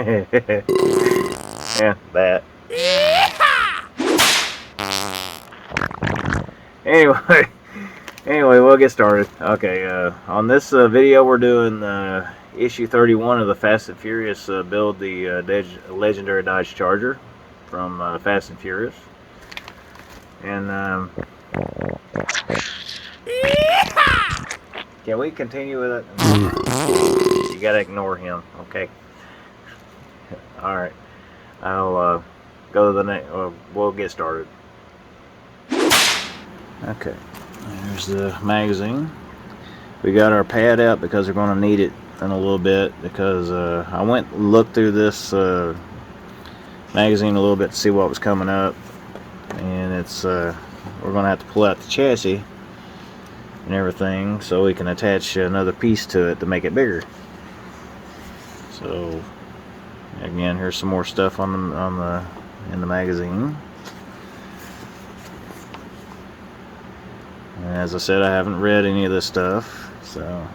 Yeah, that. Anyway, we'll get started. Okay, on this video, we're doing issue 31 of the Fast and Furious build, the legendary Dodge Charger from Fast and Furious. And can we continue with it? You gotta ignore him, okay? All right, I'll go to the next. We'll get started. Okay, there's the magazine. We got our pad out because we're going to need it in a little bit, because I went and looked through this magazine a little bit to see what was coming up, and it's we're going to have to pull out the chassis and everything so we can attach another piece to it to make it bigger. So again, here's some more stuff in the magazine. And as I said, I haven't read any of this stuff. So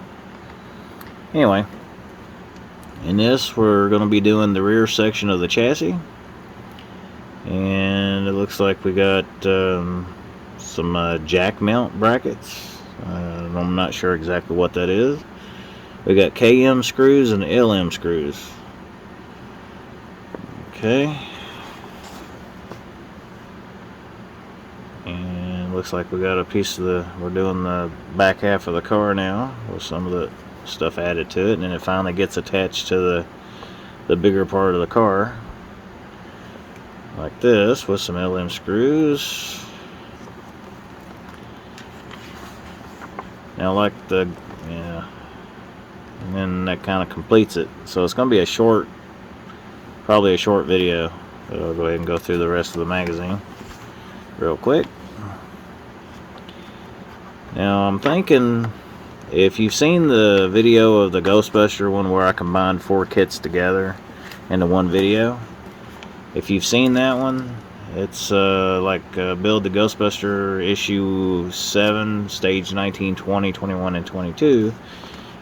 anyway, in this we're going to be doing the rear section of the chassis, and it looks like we got some jack mount brackets. I'm not sure exactly what that is. We got KM screws and LM screws. Okay. And looks like we got a piece of we're doing the back half of the car now with some of the stuff added to it, and then it finally gets attached to the bigger part of the car like this with some LM screws. Now like yeah, and then that kind of completes it. So it's going to be probably a short video, but I'll go ahead and go through the rest of the magazine real quick. Now I'm thinking, if you've seen the video of the Ghostbuster one where I combined 4 kits together into one video, if you've seen that one, it's like Build the Ghostbuster issue 7, stage 19, 20, 21, and 22.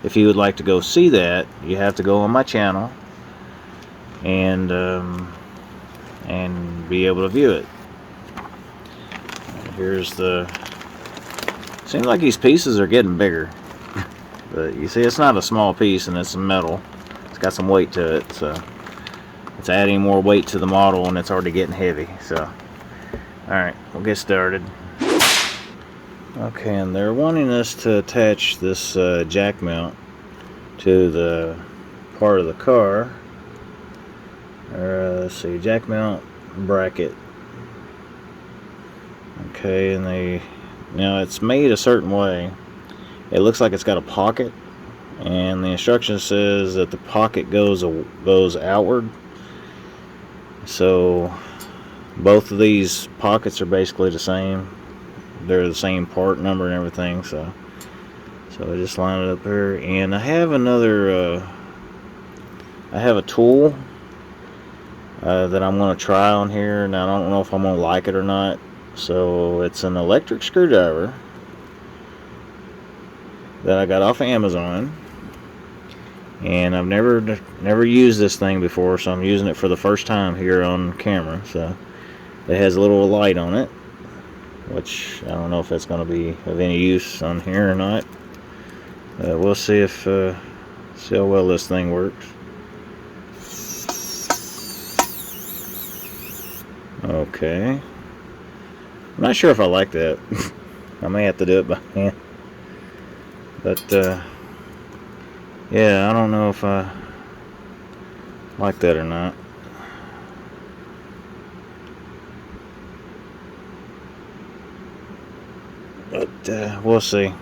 If you would like to go see that, you have to go on my channel and be able to view it. Here's seems like these pieces are getting bigger, but you see it's not a small piece, and it's metal. It's got some weight to it, so it's adding more weight to the model, and it's already getting heavy. So alright, we'll get started. Okay, and they're wanting us to attach this jack mount to the part of the car. Let's see, jack mount bracket. Okay, and now it's made a certain way. It looks like it's got a pocket, and the instruction says that the pocket goes outward. So both of these pockets are basically the same. They're the same part number and everything. So I just line it up here, and I have a tool that I'm going to try on here. Now I don't know if I'm going to like it or not. So it's an electric screwdriver that I got off of Amazon, and I've never used this thing before, so I'm using it for the first time here on camera. So it has a little light on it, which I don't know if that's going to be of any use on here or not. We'll see see how well this thing works. Okay. I'm not sure if I like that. I may have to do it by hand. But, yeah, I don't know if I like that or not. But, we'll see.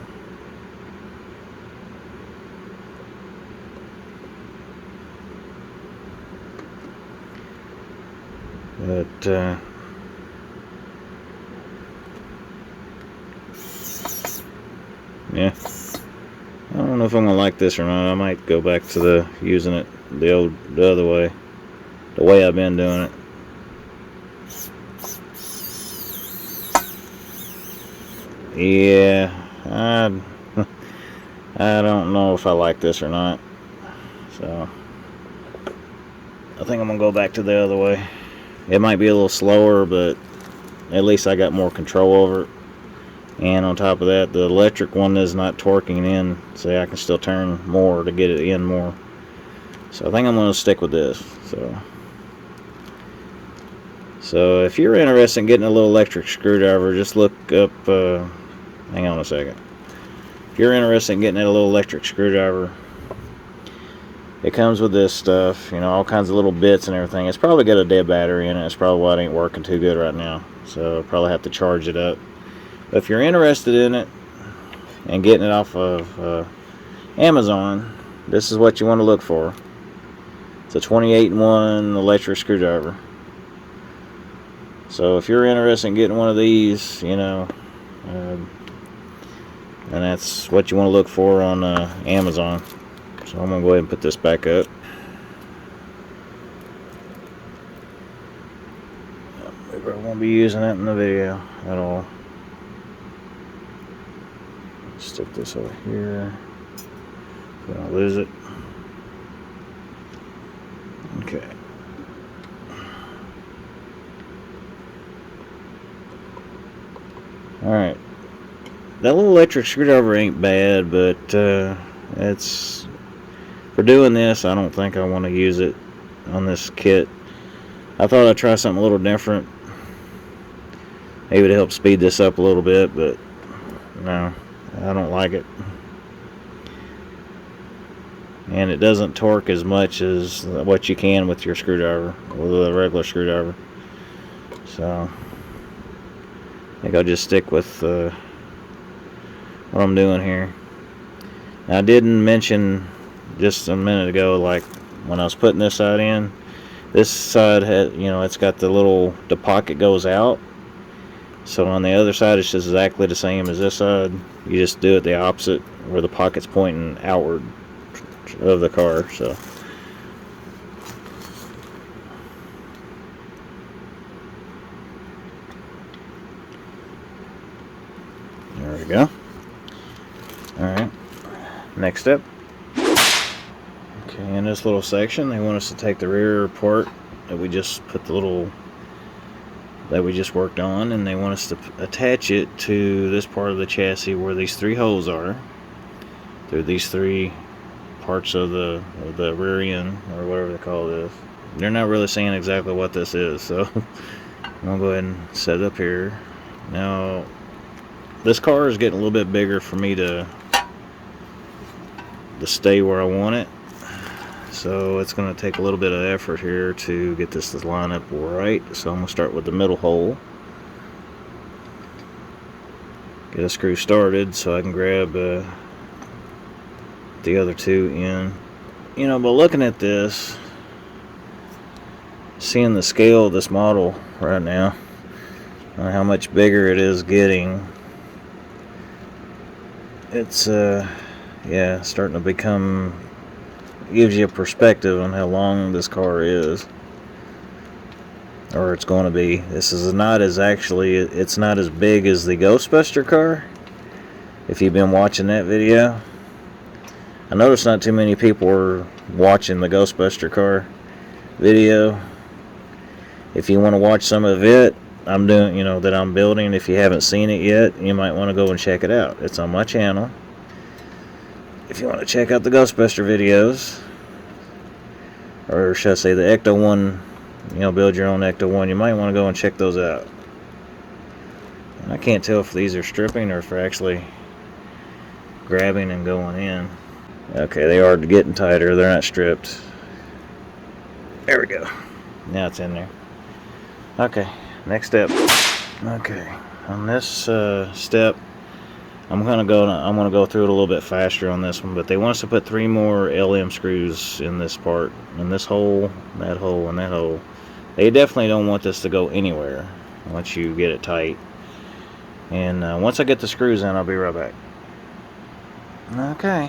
But, yeah, I don't know if I'm gonna like this or not. I might go back to using it the other way, the way I've been doing it. Yeah, I don't know if I like this or not. So I think I'm gonna go back to the other way. It might be a little slower, but at least I got more control over it. And on top of that, the electric one is not torquing in, so I can still turn more to get it in more. So I think I'm gonna stick with this. So if you're interested in getting a little electric screwdriver, just look up, hang on a second. If you're interested in getting a little electric screwdriver, it comes with this stuff, you know, all kinds of little bits and everything. It's probably got a dead battery in it. It's probably why it ain't working too good right now. So I'll probably have to charge it up. But if you're interested in it and getting it off of Amazon, this is what you want to look for. It's a 28-in-1 electric screwdriver. So if you're interested in getting one of these, you know, and that's what you want to look for on Amazon. So I'm going to go ahead and put this back up. Maybe I won't be using that in the video at all. Stick this over here. So I don't lose it. Okay. Alright. That little electric screwdriver ain't bad, but it's... For doing this, I don't think I want to use it on this kit. I thought I'd try something a little different. Maybe to help speed this up a little bit, but no, I don't like it. And it doesn't torque as much as what you can with your screwdriver, with a regular screwdriver. So I think I'll just stick with what I'm doing here. Now, I didn't mention just a minute ago, like when I was putting this side in, this side had, you know, it's got the pocket goes out. So on the other side, it's just exactly the same as this side. You just do it the opposite, where the pocket's pointing outward of the car. So there we go. Alright, next step. Okay, in this little section, they want us to take the rear part that we just worked on, and they want us to attach it to this part of the chassis where these three holes are. Through these three parts of the rear end, or whatever they call this. They're not really saying exactly what this is, so I'm gonna go ahead and set it up here. Now, this car is getting a little bit bigger for me to stay where I want it. So it's going to take a little bit of effort here to get this to line up right. So I'm going to start with the middle hole. Get a screw started so I can grab the other two in. You know, but looking at this, seeing the scale of this model right now, and how much bigger it is getting, it's yeah, starting to become, gives you a perspective on how long this car is, or it's going to be. This is not as it's not as big as the Ghostbuster car. If you've been watching that video, I noticed not too many people were watching the Ghostbuster car video. If you want to watch some of it, I'm doing, you know, that I'm building. If you haven't seen it yet, you might want to go and check it out. It's on my channel. If you want to check out the Ghostbuster videos, or should I say the Ecto 1, you know, build your own Ecto 1, you might want to go and check those out. And I can't tell if these are stripping or if they're actually grabbing and going in. Okay, they are getting tighter. They're not stripped. There we go. Now it's in there. Okay, next step. Okay, on this step, I'm gonna go through it a little bit faster on this one, but they want us to put 3 more LM screws in this part, in this hole, that hole, and that hole. They definitely don't want this to go anywhere once you get it tight. And once I get the screws in, I'll be right back. Okay,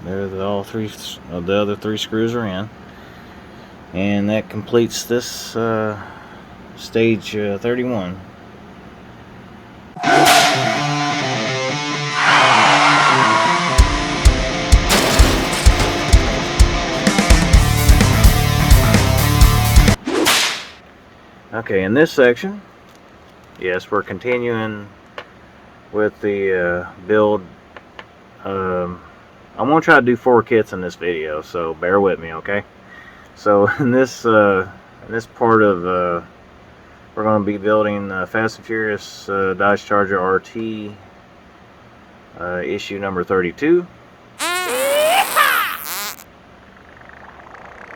there, all 3 of the other 3 screws are in, and that completes this stage 31. Okay, in this section, yes, we're continuing with the build. I'm going to try to do 4 kits in this video, so bear with me, okay? So in this part of we're going to be building Fast and Furious Dodge Charger RT issue number 32.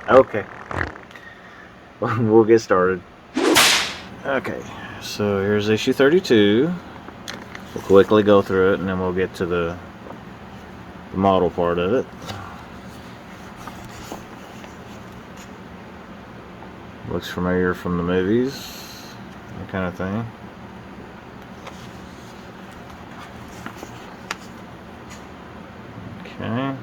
Okay, we'll get started. Okay, so here's issue 32. We'll quickly go through it and then we'll get to the model part of it. Looks familiar from the movies, that kind of thing. Okay.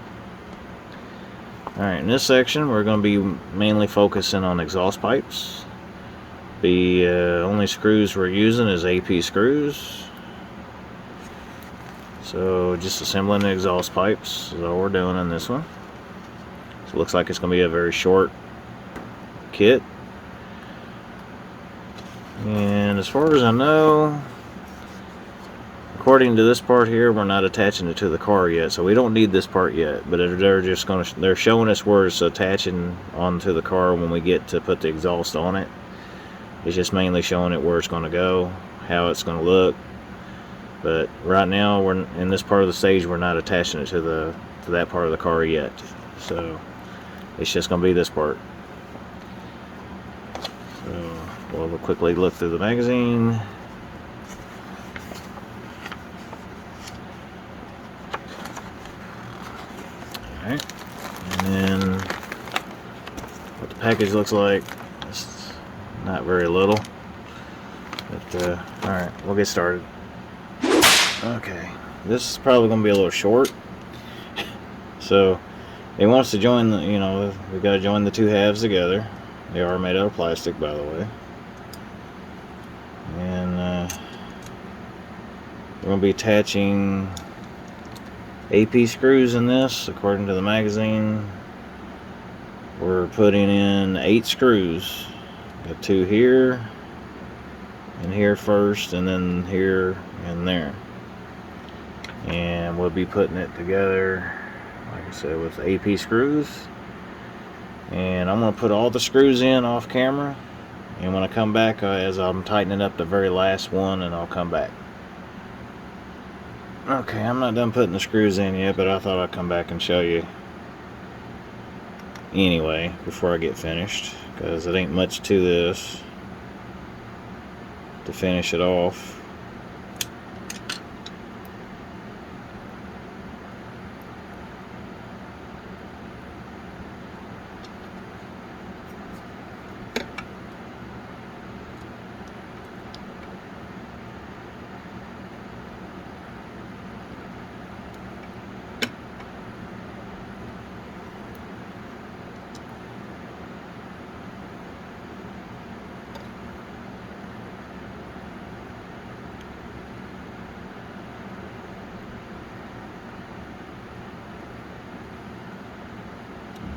Alright, in this section we're going to be mainly focusing on exhaust pipes. The only screws we're using is AP screws. So just assembling the exhaust pipes is all we're doing in this one. So it looks like it's going to be a very short kit. And as far as I know, according to this part here, we're not attaching it to the car yet, so we don't need this part yet. But they're showing us where it's attaching onto the car when we get to put the exhaust on it. It's just mainly showing it where it's going to go, how it's going to look. But right now, we're in this part of the stage, we're not attaching it to that part of the car yet. So it's just going to be this part. So we'll quickly look through the magazine. Alright, and then what the package looks like. It's not very little, but alright, we'll get started. Okay, this is probably going to be a little short. So it wants to join the, we've got to join the 2 halves together. They are made out of plastic, by the way. And we're going to be attaching AP screws in this. According to the magazine, we're putting in 8 screws. Got 2 here and here first, and then here and there. And we'll be putting it together, like I said, with AP screws. And I'm going to put all the screws in off camera, and when I come back, as I'm tightening up the very last one, and I'll come back. Okay, I'm not done putting the screws in yet, but I thought I'd come back and show you anyway before I get finished, because it ain't much to this to finish it off.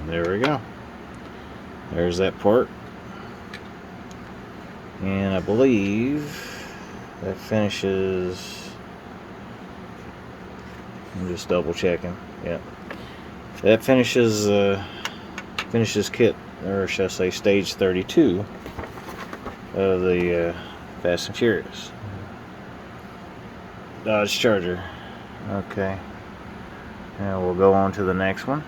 There we go. There's that part. And I believe that finishes, I'm just double checking. Yep. That finishes kit, or should I say stage 32 of the Fast and Furious Dodge Charger. Okay. Now we'll go on to the next one.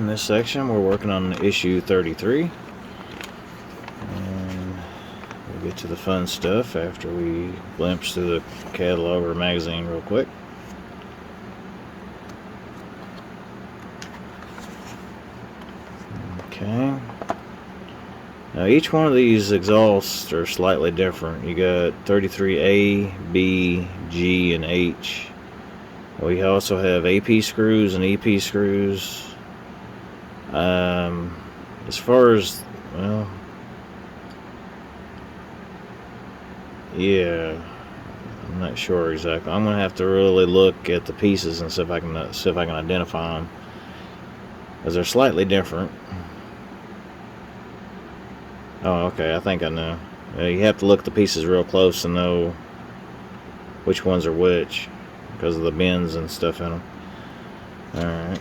This section we're working on issue 33, and we'll get to the fun stuff after we glimpse through the catalog or magazine real quick. Okay, now each one of these exhausts are slightly different. You got 33A, B, G, and H. We also have AP screws and EP screws. As far as, well, yeah, I'm not sure exactly. I'm gonna have to really look at the pieces and see if I can identify them, because they're slightly different. Oh, okay. I think I know. You have to look at the pieces real close to know which ones are which, because of the bends and stuff in them. All right.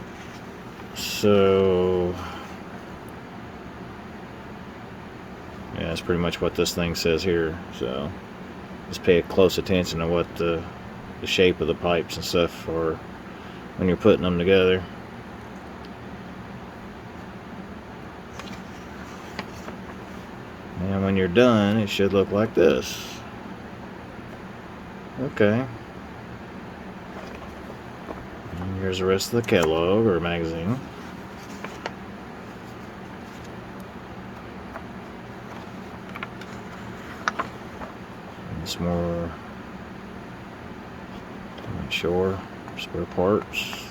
So yeah, that's pretty much what this thing says here. So just pay close attention to what the shape of the pipes and stuff are when you're putting them together. And when you're done, it should look like this. Okay. And here's the rest of the catalog or magazine. And some more, I'm not sure, spare parts.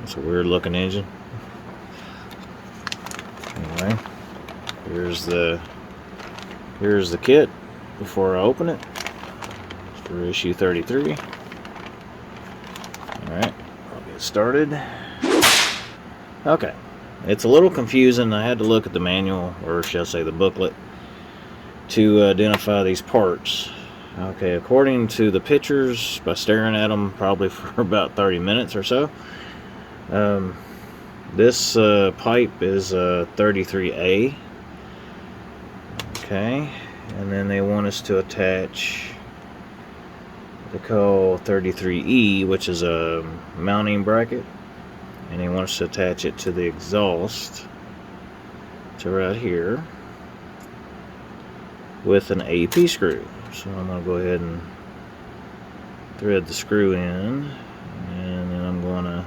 It's a weird looking engine. Anyway, here's the kit before I open it for issue 33. Alright, I'll get started. Okay, it's a little confusing. I had to look at the manual, or shall I say the booklet, to identify these parts. Okay, according to the pictures, by staring at them probably for about 30 minutes or so, this pipe is 33A. Okay, and then they want us to attach what they call 33E, which is a mounting bracket, and they want us to attach it to the exhaust, to right here, with an AP screw. So I'm going to go ahead and thread the screw in, and then I'm going to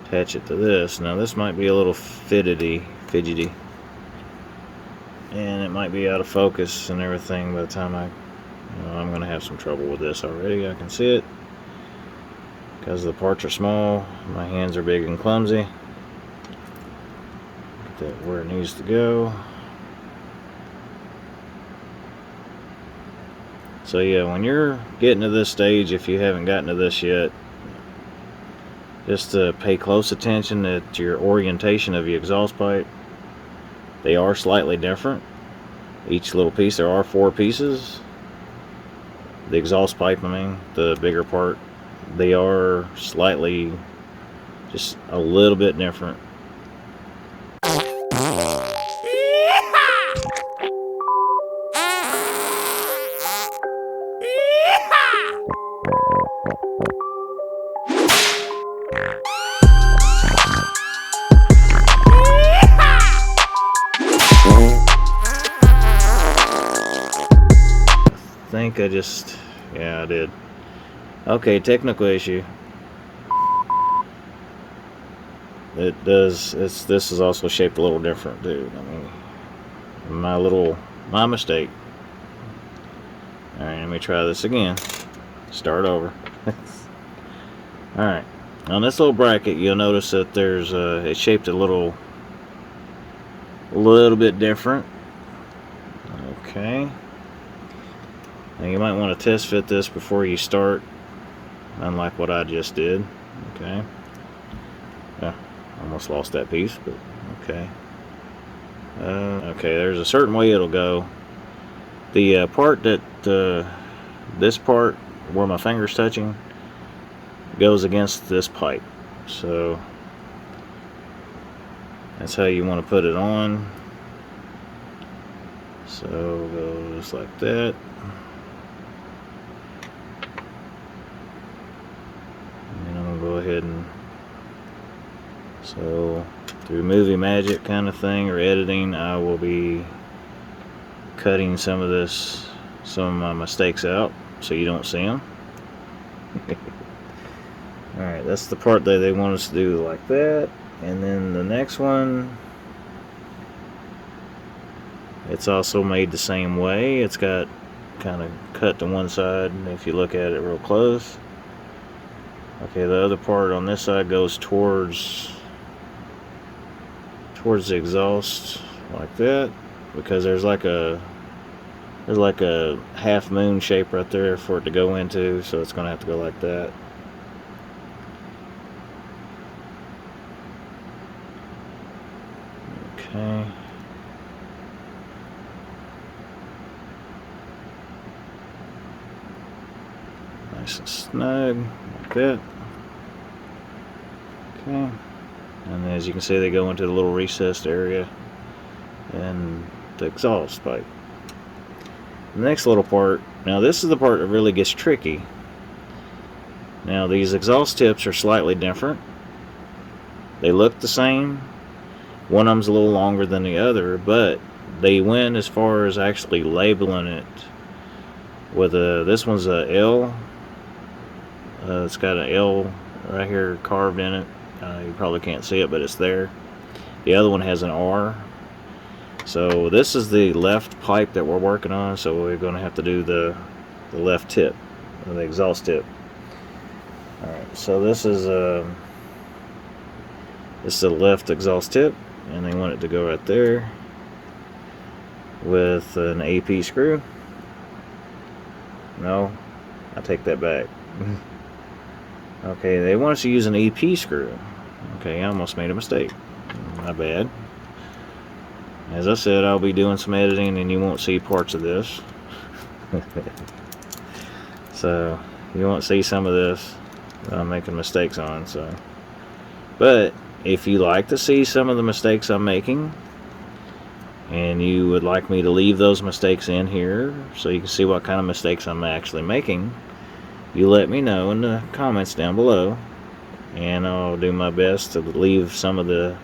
attach it to this. Now this might be a little fidgety, and it might be out of focus and everything by the time I'm going to have some trouble with this already. I can see it because the parts are small. My hands are big and clumsy. Get that where it needs to go. So yeah, when you're getting to this stage, if you haven't gotten to this yet, just to pay close attention to your orientation of your exhaust pipe. They are slightly different. Each little piece, there are 4 pieces. The exhaust pipe, I mean, the bigger part, they are slightly, just a little bit different. I did. Okay, technical issue. This is also shaped a little different too. I mean, my mistake. Alright, let me try this again. Start over. Alright, on this little bracket, you'll notice that there's it's shaped a little bit different. Okay. Now you might want to test fit this before you start, unlike what I just did. Okay. Almost lost that piece, but okay. Okay, there's a certain way it'll go. The part that this part where my finger's touching goes against this pipe, so that's how you want to put it on. So goes like that. And I'm gonna go ahead and, so through movie magic kind of thing or editing, I will be cutting some of my mistakes out so you don't see them. Alright, that's the part that they want us to do like that. And then the next one, it's also made the same way. It's got kind of cut to one side if you look at it real close. Okay, the other part on this side goes towards the exhaust like that, because there's There's like a half moon shape right there for it to go into, so it's going to have to go like that. Okay. Nice and snug, like that. Okay. And as you can see, they go into the little recessed area and the exhaust pipe. The next little part, now this is the part that really gets tricky. Now these exhaust tips are slightly different. They look the same. One of them's a little longer than the other, but they went as far as actually labeling it with this one's a L. It's got an L right here carved in it. You probably can't see it, but it's there. The other one has an R. So this is the left pipe that we're working on, so we're going to have to do the left tip, the exhaust tip. Alright, so this is the left exhaust tip, and they want it to go right there with an AP screw. No, I take that back. Okay, they want us to use an AP screw. Okay, I almost made a mistake. My bad. As I said, I'll be doing some editing and you won't see parts of this. So, you won't see some of this that I'm making mistakes on. So, but if you like to see some of the mistakes I'm making, and you would like me to leave those mistakes in here so you can see what kind of mistakes I'm actually making, you let me know in the comments down below, and I'll do my best to leave some of the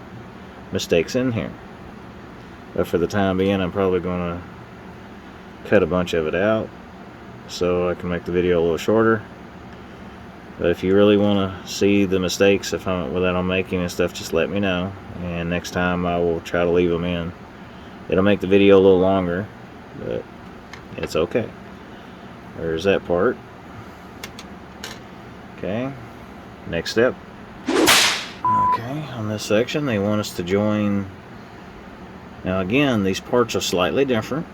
mistakes in here. But for the time being, I'm probably going to cut a bunch of it out so I can make the video a little shorter. But if you really want to see the mistakes that I'm making and stuff, just let me know, and next time I will try to leave them in. It'll make the video a little longer, but it's okay. There's that part. Okay, next step. Okay, on this section they want us to join. Now again, these parts are slightly different,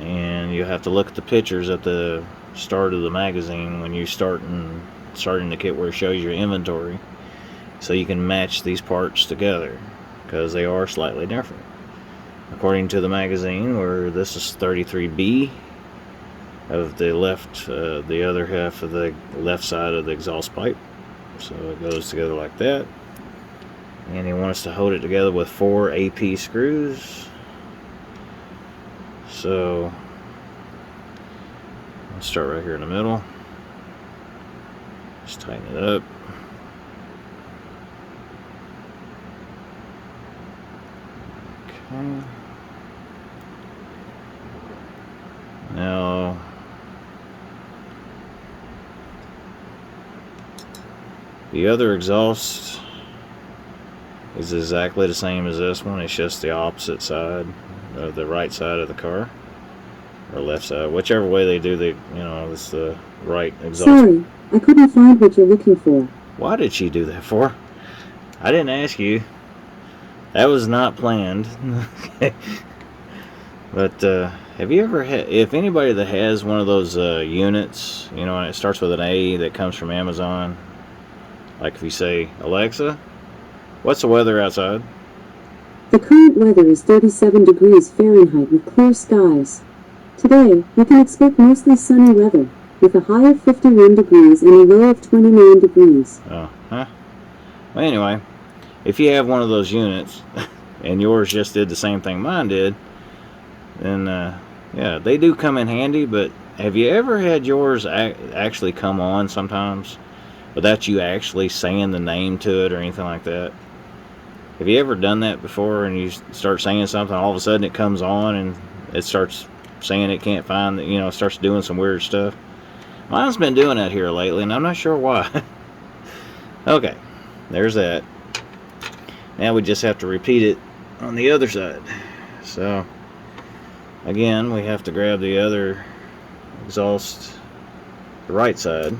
and you have to look at the pictures at the start of the magazine when you're starting the kit where it shows your inventory, so you can match these parts together because they are slightly different. According to the magazine, where this is 33B of the left, the other half of the left side of the exhaust pipe. So it goes together like that. And they want us to hold it together with 4 AP screws. So let's start right here in the middle. Just tighten it up. Okay. Now, the other exhaust is exactly the same as this one. It's just the opposite side, the right side of the car, or left side, whichever way they do. It's the right exhaust. Sorry, I couldn't find what you're looking for. Why did she do that for? I didn't ask you. That was not planned. But have you ever had, if anybody that has one of those units, and it starts with an A that comes from Amazon, like if you say, Alexa, what's the weather outside? The current weather is 37 degrees Fahrenheit with clear skies. Today, you can expect mostly sunny weather, with a high of 51 degrees and a low of 29 degrees. Oh, huh? Well, anyway, if you have one of those units, and yours just did the same thing mine did, then yeah, they do come in handy. But have you ever had yours actually come on sometimes without you actually saying the name to it or anything like that? Have you ever done that before, and you start saying something, all of a sudden it comes on and it starts saying it can't find, it starts doing some weird stuff? Mine's been doing that here lately, and I'm not sure why. Okay, there's that. Now we just have to repeat it on the other side. So again, we have to grab the other exhaust, the right side,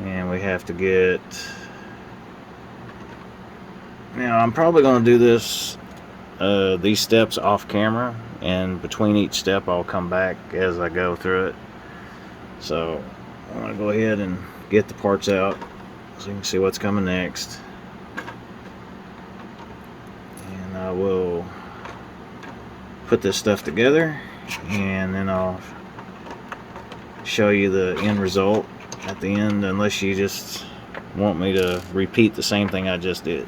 and we have to get, now I'm probably going to do this, these steps off camera, and between each step I'll come back as I go through it. So I'm going to go ahead and get the parts out so you can see what's coming next. And I will put this stuff together, and then I'll show you the end result at the end, unless you just want me to repeat the same thing I just did.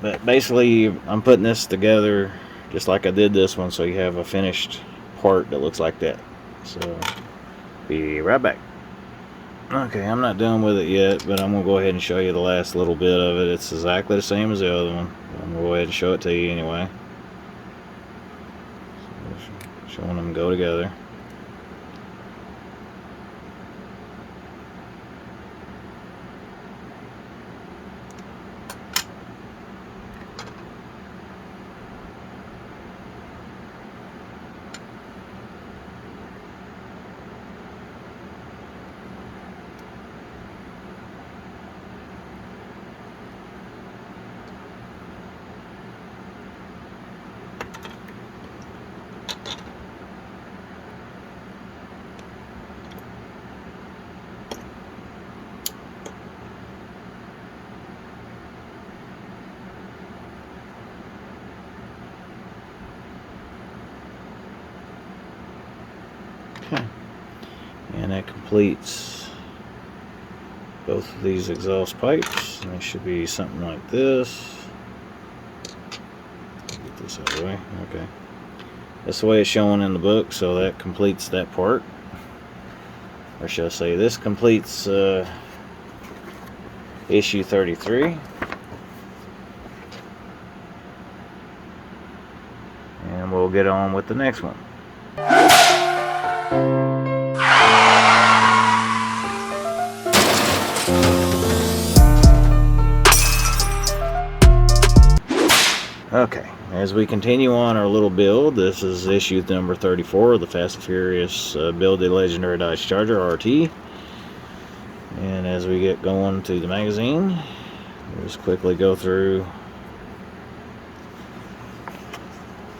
But basically, I'm putting this together just like I did this one, so you have a finished part that looks like that. So, be right back. Okay, I'm not done with it yet, but I'm going to go ahead and show you the last little bit of it. It's exactly the same as the other one. I'm going to go ahead and show it to you anyway. So, showing them go together. Okay. And that completes both of these exhaust pipes. And they should be something like this. Get this out of the way. Okay. That's the way it's showing in the book, so that completes that part. Or should I say, this completes issue 33. And we'll get on with the next one. Okay, as we continue on our little build, this is issue number 34 of the Fast and Furious Build a Legendary Dodge Charger RT. And as we get going to the magazine, we'll just quickly go through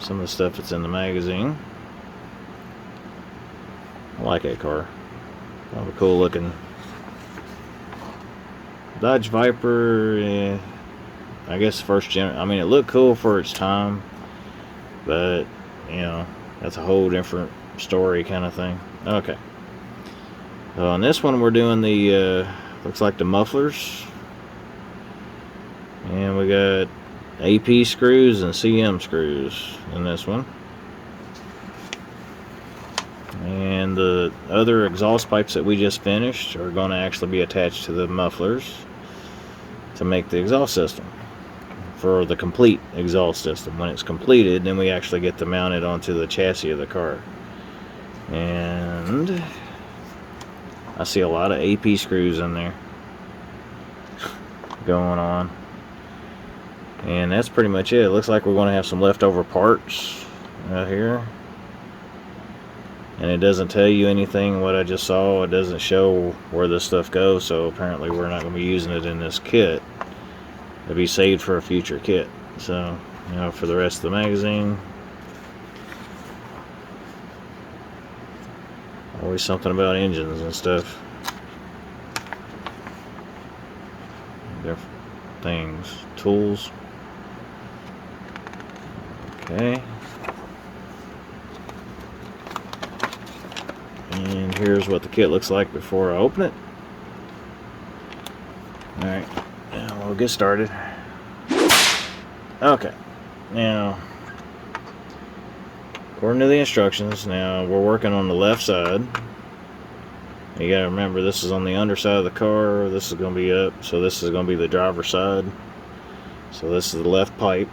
some of the stuff that's in the magazine. I like that car. Kind of a cool looking Dodge Viper. Yeah, I guess first gen. I mean, it looked cool for its time, but you know, that's a whole different story kind of thing. Okay. So on this one, we're doing the looks like the mufflers, and we got AP screws and CM screws in this one. And the other exhaust pipes that we just finished are going to actually be attached to the mufflers to make the exhaust system for the complete exhaust system. When it's completed, then we actually get to mount it onto the chassis of the car. And I see a lot of AP screws in there going on. And that's pretty much it. It looks like we're going to have some leftover parts out here. And it doesn't tell you anything what I just saw. It doesn't show where this stuff goes, so apparently we're not going to be using it in this kit. It'll be saved for a future kit. So, you know, for the rest of the magazine, always something about engines and stuff. Different things. Tools. Okay. And here's what the kit looks like before I open it. Alright, now we'll get started. Okay, now, according to the instructions, now we're working on the left side. You gotta remember, this is on the underside of the car, this is gonna be up, so this is gonna be the driver's side. So this is the left pipe.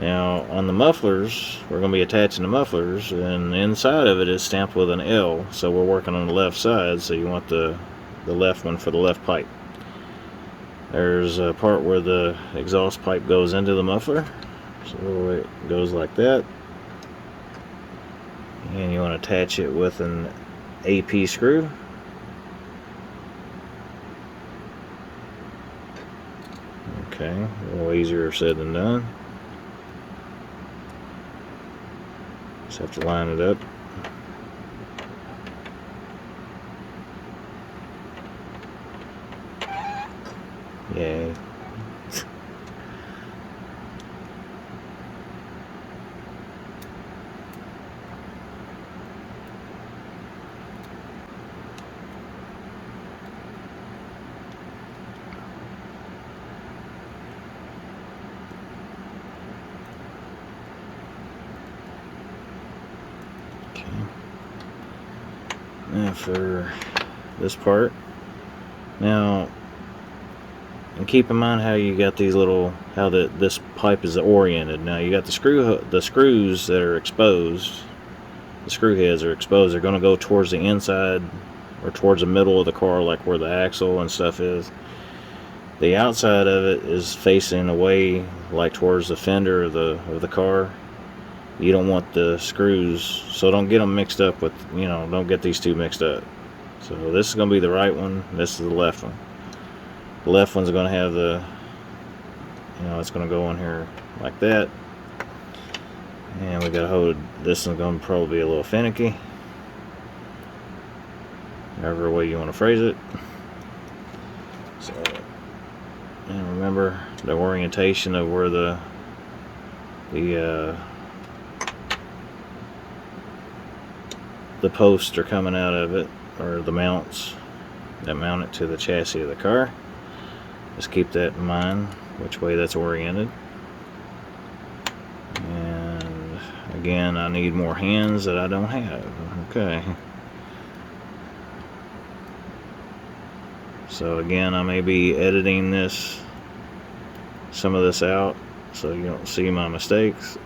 Now, on the mufflers, we're going to be attaching the mufflers, and the inside of it is stamped with an L, so we're working on the left side, so you want the left one for the left pipe. There's a part where the exhaust pipe goes into the muffler, so it goes like that. And you want to attach it with an AP screw. Okay, a little easier said than done. have to line it up. Yay. Now for this part, now, and keep in mind how you got these little, how this pipe is oriented. Now you got the screws that are exposed. The screw heads are exposed. They're going to go towards the inside or towards the middle of the car, like where the axle and stuff is. The outside of it is facing away, like towards the fender of the car. You don't want the screws, so don't get them mixed up with, don't get these two mixed up. So this is going to be the right one, this is the left one. The left one's going to have the, it's going to go in here like that. And we got to hold, this is going to probably be a little finicky. However way you want to phrase it. So, and remember the orientation of where the posts are coming out of it, or the mounts that mount it to the chassis of the car. Just keep that in mind, which way that's oriented. And again, I need more hands that I don't have. Okay. So again, I may be editing some of this out so you don't see my mistakes.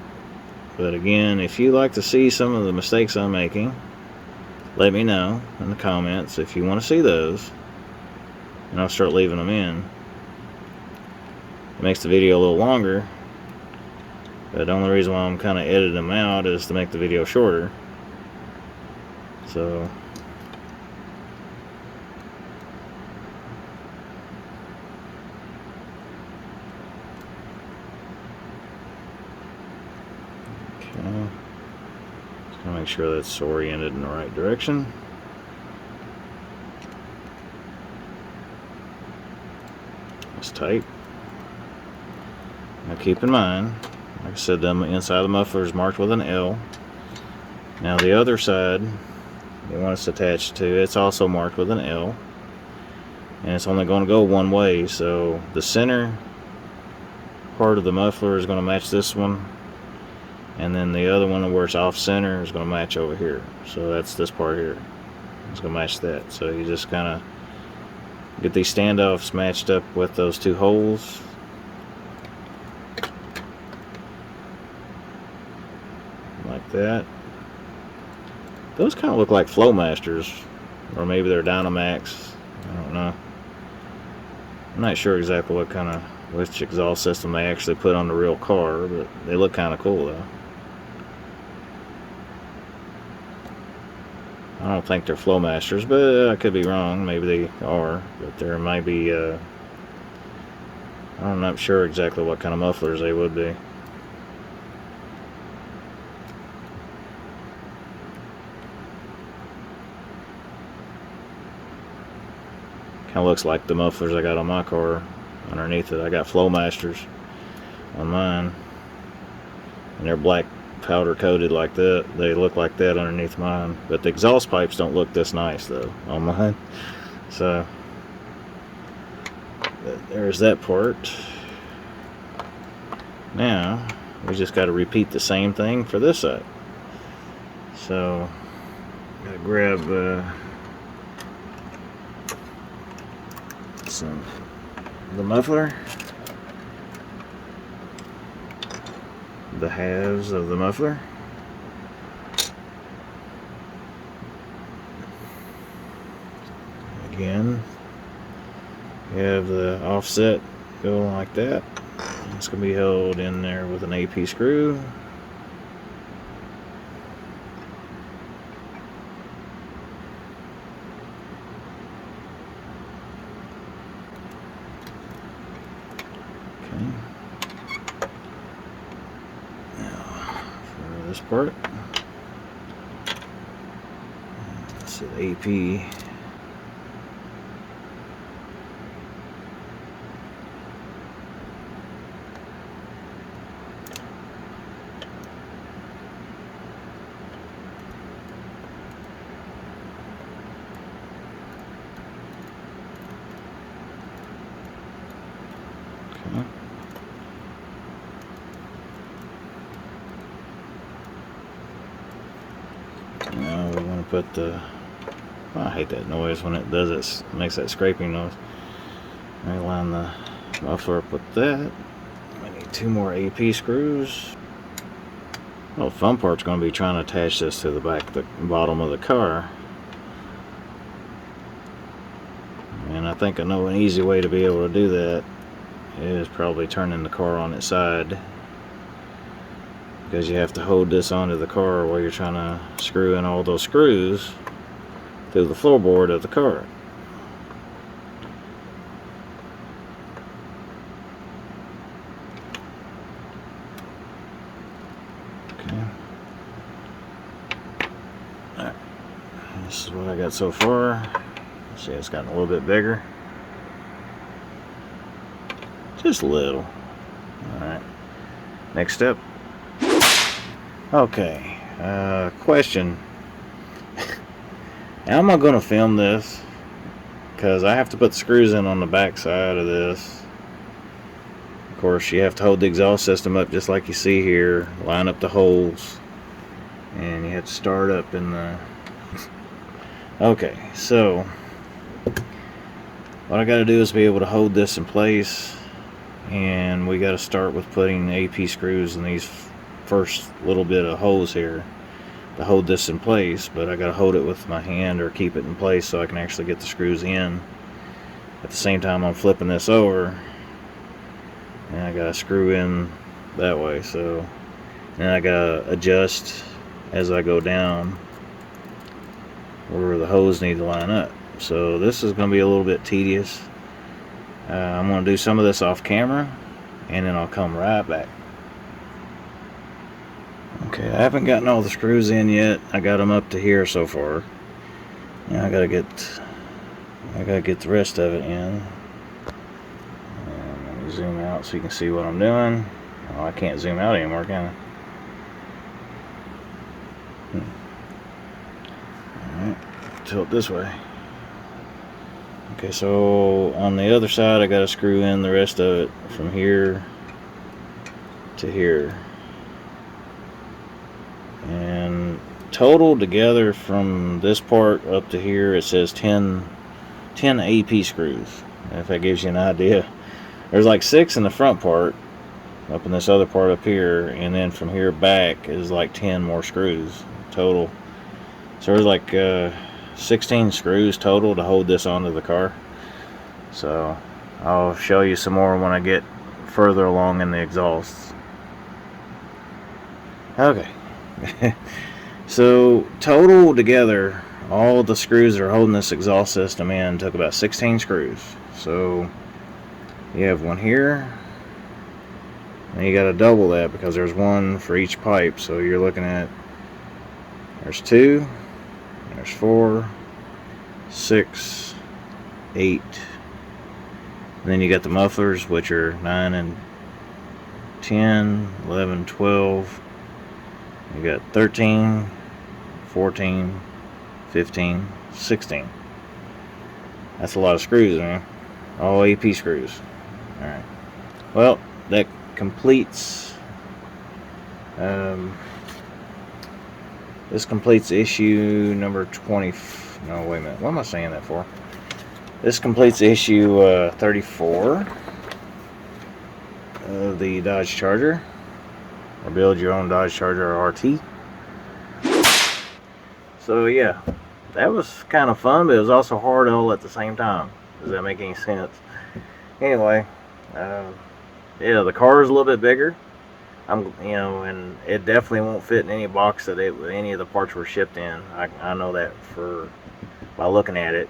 But again, if you like to see some of the mistakes I'm making, let me know in the comments if you want to see those, and I'll start leaving them in. It makes the video a little longer, but the only reason why I'm kind of editing them out is to make the video shorter. So okay, just gonna make sure that's oriented in the right direction. It's tight. Now keep in mind, like I said, the inside of the muffler is marked with an L. Now the other side, you want us attached to, it's also marked with an L. And it's only going to go one way, so the center part of the muffler is going to match this one. And then the other one where it's off center is going to match over here. So that's this part here. It's going to match that. So you just kind of get these standoffs matched up with those two holes. Like that. Those kind of look like Flowmasters, or maybe they're Dynamax. I don't know. I'm not sure exactly which exhaust system they actually put on the real car, but they look kind of cool though. I don't think they're Flowmasters, but I could be wrong. Maybe they are, but there might be. I'm not sure exactly what kind of mufflers they would be. Kind of looks like the mufflers I got on my car. Underneath it, I got Flowmasters on mine, and they're black powder coated like that. They look like that underneath mine, but the exhaust pipes don't look this nice though on mine. So there's that part. Now we just got to repeat the same thing for this side. So gotta grab the muffler, the halves of the muffler. Again, you have the offset go like that. It's going to be held in there with an AP screw. Okay. Now, for this part, It's an AP. Okay. Now we want to put the, I hate that noise when it does it, makes that scraping noise. I line the muffler up with that. I need 2 more AP screws. Well, the fun part's going to be trying to attach this to the back, the bottom of the car. And I think I know an easy way to be able to do that is probably turning the car on its side, because you have to hold this onto the car while you're trying to screw in all those screws through the floorboard of the car. Okay. Alright. This is what I got so far. See, it's gotten a little bit bigger. Just a little. Alright. Next step. Okay. Question. How am I going to film this? Because I have to put the screws in on the back side of this. Of course, you have to hold the exhaust system up just like you see here. Line up the holes. And you have to start up in the... Okay, so what I got to do is be able to hold this in place. And we got to start with putting AP screws in these first little bit of holes here to hold this in place, but I got to hold it with my hand or keep it in place so I can actually get the screws in. At the same time I'm flipping this over, and I got to screw in that way, so then I got to adjust as I go down where the holes need to line up. So this is going to be a little bit tedious. I'm going to do some of this off camera, and then I'll come right back. Okay, I haven't gotten all the screws in yet. I got them up to here so far. Now I gotta get the rest of it in. And let me zoom out so you can see what I'm doing. Oh, I can't zoom out anymore, can I? Alright, tilt this way. Okay, so on the other side I gotta screw in the rest of it from here to here. And total together from this part up to here, it says 10 AP screws. And if that gives you an idea, there's like 6 in the front part up in this other part up here, and then from here back is like 10 more screws total. So there's like 16 screws total to hold this onto the car. So I'll show you some more when I get further along in the exhausts. Okay. So total together, all the screws that are holding this exhaust system in took about 16 screws. So you have one here, and you got to double that because there's one for each pipe. So you're looking at, there's 2, there's 4, 6, 8, and then you got the mufflers, which are 9 and 10, 11, 12. You got 13, 14, 15, 16. That's a lot of screws, man. All AP screws. Alright. Well, that completes this completes issue number 20. No, wait a minute. What am I saying that for? This completes issue 34 of the Dodge Charger. Or build your own Dodge Charger RT. So yeah, that was kind of fun, but it was also hard all at the same time. Does that make any sense? Anyway, yeah, the car is a little bit bigger. And it definitely won't fit in any box that any of the parts were shipped in. I know that by looking at it,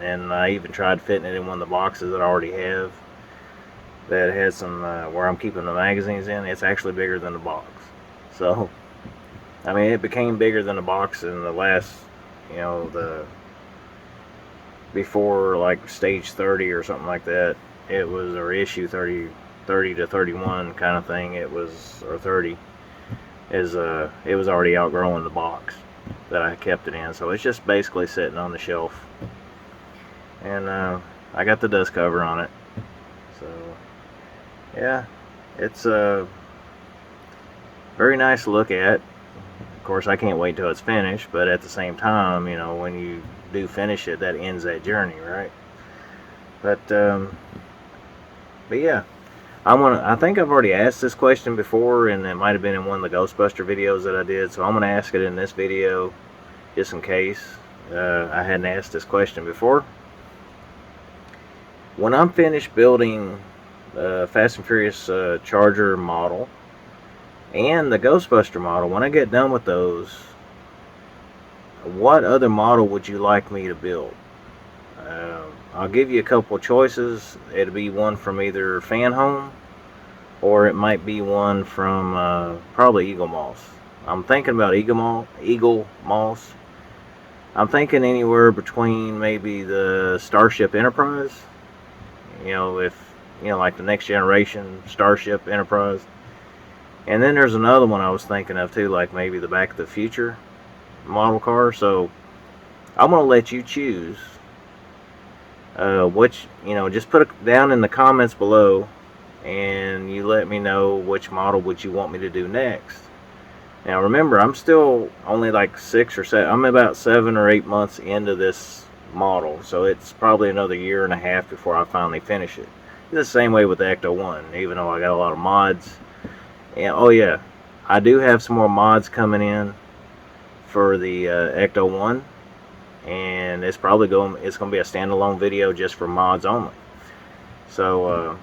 and I even tried fitting it in one of the boxes that I already have. That has some where I'm keeping the magazines in. It's actually bigger than the box. So I mean, it became bigger than the box in the last you know, the before like stage 30 or something like that. It was, or issue 30 to 31 kind of thing. It was, or 30 is it was already outgrowing the box that I kept it in, so it's just basically sitting on the shelf. And I got the dust cover on it, so yeah, it's a very nice to look at. Of course, I can't wait till it's finished, but at the same time, you know, when you do finish it, that ends that journey, right? But yeah, I think I've already asked this question before, and it might have been in one of the Ghostbuster videos that I did, so I'm gonna ask it in this video, just in case I hadn't asked this question before. When I'm finished building the Fast and Furious Charger model and the Ghostbuster model, when I get done with those, what other model would you like me to build? I'll give you a couple choices. It'll be one from either Fanhome, or it might be one from probably Eagle Moss. I'm thinking about Eagle Moss. I'm thinking anywhere between maybe the Starship Enterprise, you know, like the next generation Starship Enterprise. And then there's another one I was thinking of too, like maybe the Back to the Future model car. So I'm going to let you choose which, you know, just put it down in the comments below, and you let me know which model would you want me to do next. Now remember, I'm still only like 6 or 7, I'm about 7 or 8 months into this model, so it's probably another year and a half before I finally finish it. It's the same way with the Ecto 1, even though I got a lot of mods. And oh yeah, I do have some more mods coming in for the Ecto 1, and it's probably going to be a standalone video just for mods only. So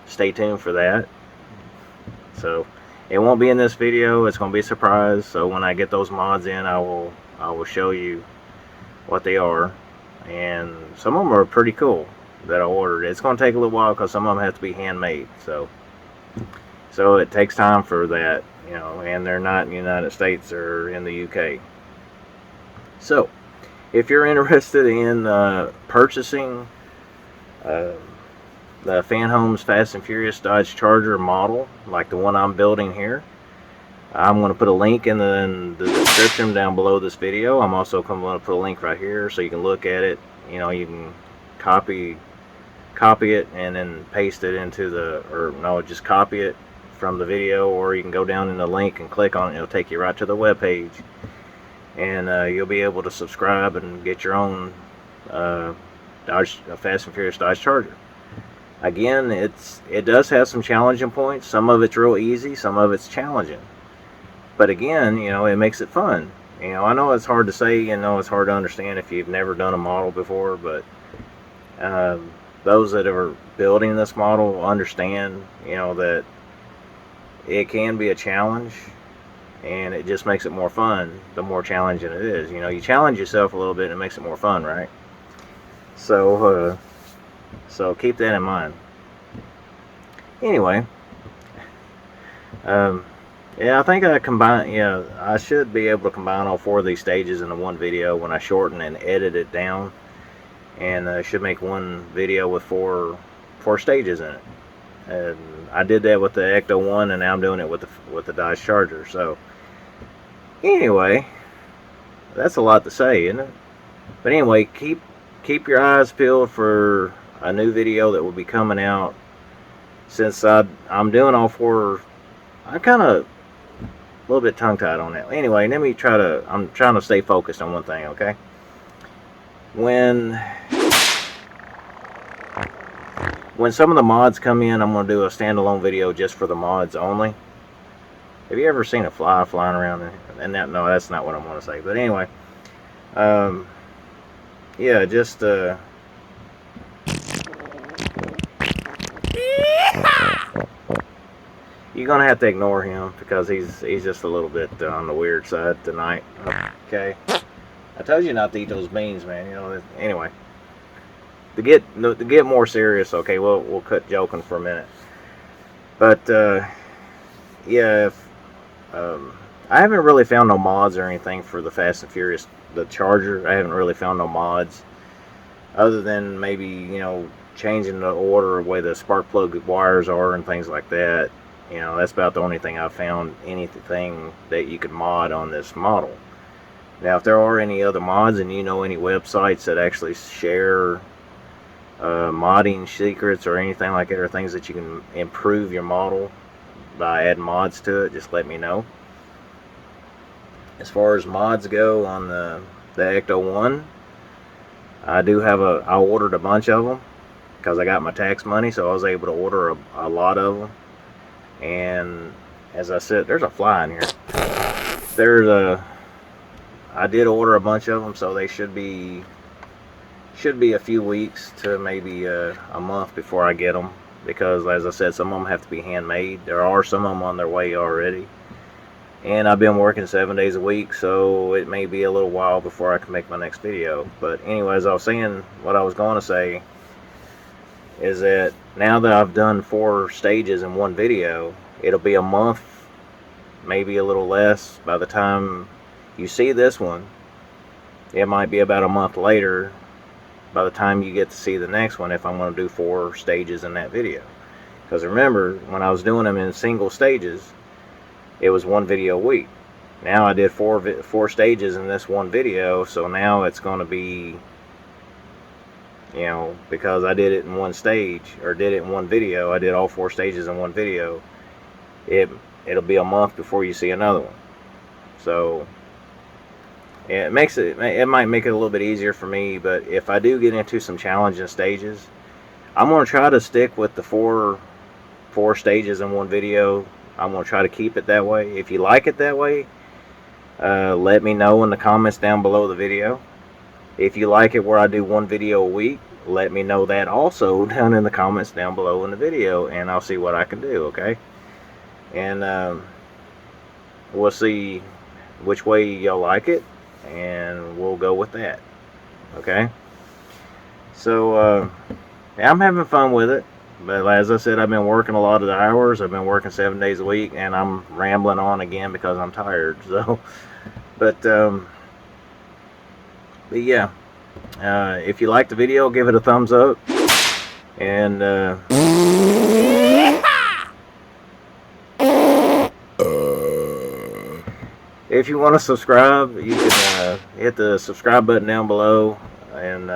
stay tuned for that. So it won't be in this video, it's going to be a surprise. So when I get those mods in, I will show you what they are. And some of them are pretty cool that I ordered. It's going to take a little while because some of them have to be handmade. So it takes time for that, you know, and they're not in the United States or in the UK. So if you're interested in purchasing the Fanhome's Fast and Furious Dodge Charger model, like the one I'm building here, I'm going to put a link in the description down below this video. I'm also going to put a link right here so you can look at it. You know, you can copy it and then paste it into just copy it from the video, or you can go down in the link and click on it. It'll take you right to the web page, and you'll be able to subscribe and get your own Fast and Furious Dodge Charger. Again, it does have some challenging points. Some of it's real easy, some of it's challenging. But again, you know, it makes it fun. You know, I know it's hard to say, you know, it's hard to understand if you've never done a model before, but those that are building this model understand, you know, that it can be a challenge, and it just makes it more fun the more challenging it is. You know, you challenge yourself a little bit and it makes it more fun, right? So keep that in mind. Anyway, yeah, I think I should be able to combine all 4 of these stages into one video when I shorten and edit it down, and I should make one video with four stages in it. And I did that with the Ecto 1, and now I'm doing it with the Dodge Charger. So anyway, that's a lot to say, isn't it? But anyway, keep your eyes peeled for a new video that will be coming out. Since I'm doing all 4, I kind of a little bit tongue-tied on that. Anyway, I'm trying to stay focused on one thing, okay? When some of the mods come in, I'm going to do a standalone video just for the mods only. Have you ever seen a fly flying around? No, that's not what I want to say. But anyway, yeah, just you're gonna have to ignore him because he's just a little bit on the weird side tonight. Okay, I told you not to eat those beans, man. You know. Anyway, to get more serious, okay, we'll cut joking for a minute. But yeah, I haven't really found no mods or anything for the Fast and Furious the charger. I haven't really found no mods other than maybe, you know, changing the order of where the spark plug wires are and things like that. You know, that's about the only thing I've found anything that you could mod on this model. Now, if there are any other mods and you know any websites that actually share modding secrets or anything like that, or things that you can improve your model by adding mods to it, just let me know. As far as mods go on the Ecto 1, I ordered a bunch of them because I got my tax money, so I was able to order a lot of them. And as I said, there's a fly in here. I did order a bunch of them, so they should be a few weeks to maybe a month before I get them, because as I said, some of them have to be handmade. There are some of them on their way already, and I've been working 7 days a week, so it may be a little while before I can make my next video. But anyways, I was saying, what I was going to say is that now that I've done 4 stages in one video, it'll be a month, maybe a little less, by the time you see this one. It might be about a month later by the time you get to see the next one, if I'm going to do 4 stages in that video. Because remember, when I was doing them in single stages, it was 1 video a week. Now I did 4 stages in this one video, so now it's going to be, you know, because I did it in one stage, or did it in one video, I did all 4 stages in one video, it'll be a month before you see another one. So it might make it a little bit easier for me. But if I do get into some challenging stages, I'm going to try to stick with the 4 stages in one video. I'm going to try to keep it that way. If you like it that way, let me know in the comments down below the video. If you like it where I do 1 video a week, let me know that also down in the comments down below in the video, and I'll see what I can do, okay? And we'll see which way y'all like it, and we'll go with that, okay? So yeah, I'm having fun with it, but as I said, I've been working a lot of the hours. I've been working 7 days a week, and I'm rambling on again because I'm tired. So but yeah, if you like the video, give it a thumbs up, and if you want to subscribe, you can hit the subscribe button down below, and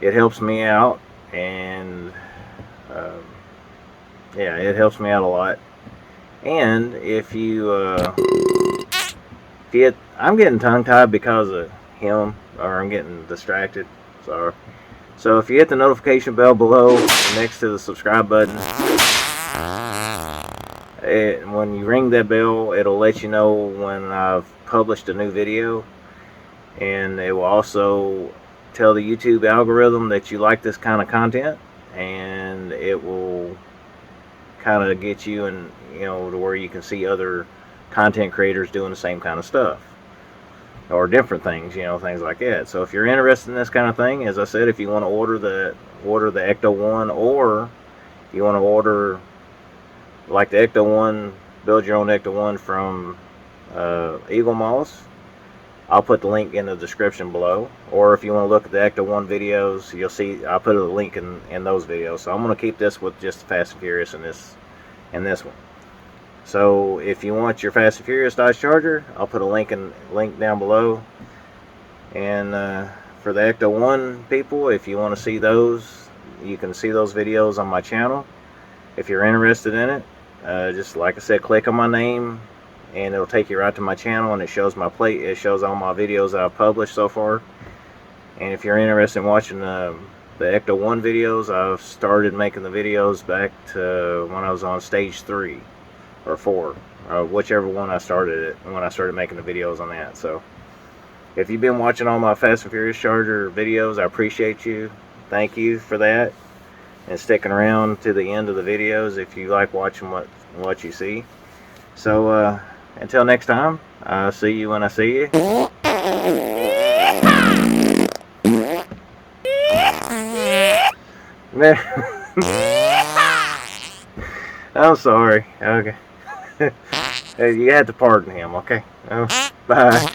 it helps me out, and yeah, it helps me out a lot. And if you I'm getting tongue-tied because of him, or I'm getting distracted, sorry. So if you hit the notification bell below next to the subscribe button, when you ring that bell, it'll let you know when I've published a new video, and it will also tell the YouTube algorithm that you like this kind of content, and it will kind of get you in, you know, to where you can see other content creators doing the same kind of stuff, or different things, you know, things like that. So if you're interested in this kind of thing, as I said, if you want to order the Ecto 1, or you want to order like the Ecto 1, build your own Ecto 1 from Eagle Moss, I'll put the link in the description below. Or if you want to look at the Ecto 1 videos, you'll see I'll put a link in those videos. So I'm going to keep this with just Fast and Furious in this one. So if you want your Fast and Furious Dodge Charger, I'll put a link down below. And for the Ecto 1 people, if you want to see those, you can see those videos on my channel. If you're interested in it, just like I said, click on my name, and it'll take you right to my channel, and it shows my plate. It shows all my videos I've published so far. And if you're interested in watching the Ecto 1 videos, I've started making the videos back to when I was on stage 3 or 4, or whichever one I started it, when I started making the videos on that. So if you've been watching all my Fast and Furious Charger videos, I appreciate you. Thank you for that, and sticking around to the end of the videos if you like watching what you see. So until next time, I'll see you when I see you. I'm sorry. Okay. You had to pardon him, okay? Bye.